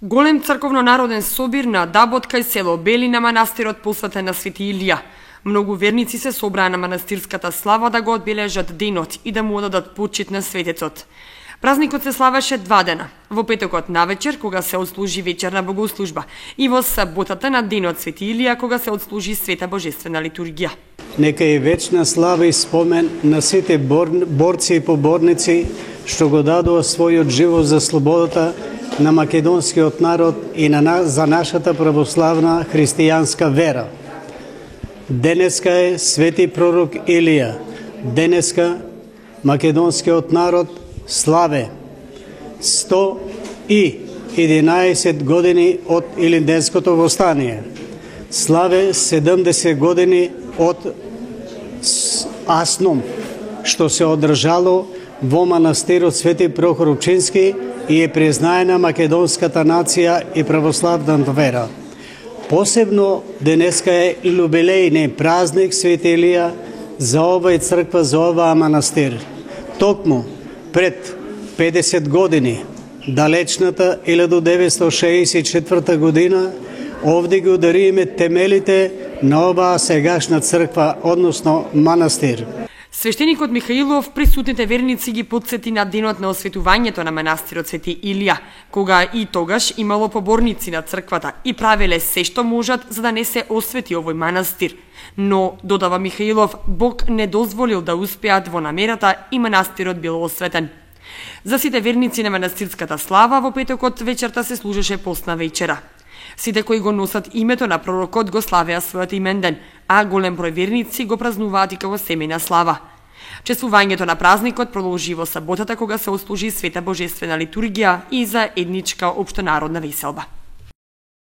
Голем црковно-народен собир на Дабот кај село Бели на манастирот посветен на Свети Илија. Многу верници се собраа на манастирската слава да го одбележат денот и да му одадат почит на светецот. Празникот се славеше 2 дена. Во петокот навечер, кога се отслужи вечерна богослужба, и во саботата на денот Свети Илија, кога се отслужи света божествена литургија. Нека е вечна слава и спомен на сите борци и поборници што го дадоа својот живот за слободата на македонскиот народ и за нашата православна христијанска вера. Денеска е свети пророк Илија. Денеска македонскиот народ славе 111 години од Илинденското востание. Славе 70 години од Асном, што се одржало во манастирот Свети Прохор Упчински и е признаена македонската нација и православната вера. Посебно денеска е юбилејни празник Свети Илија за оваа црква, за оваа манастир. Токму пред 50 години, далечната 1964 година, овде ги удариме темелите на оваа сегашна црква, односно манастир. Свештеникот Михаилов присутните верници ги потсети на денот на осветувањето на манастирот Свети Илија, кога и тогаш имало поборници на црквата и правеле се што можат за да не се освети овој манастир. Но, додава Михаилов, Бог не дозволил да успеат во намерата и манастирот бил осветен. За сите верници на манастирската слава во петокот вечерта се служеше постна вечера. Сите кои го носат името на пророкот го славеа својот именден, а голем број верници го празнуваат и како семејна слава. Чествувањето на празникот продолжи во саботата кога се отслужи света божествена литургија и за едничка општонародна веселба.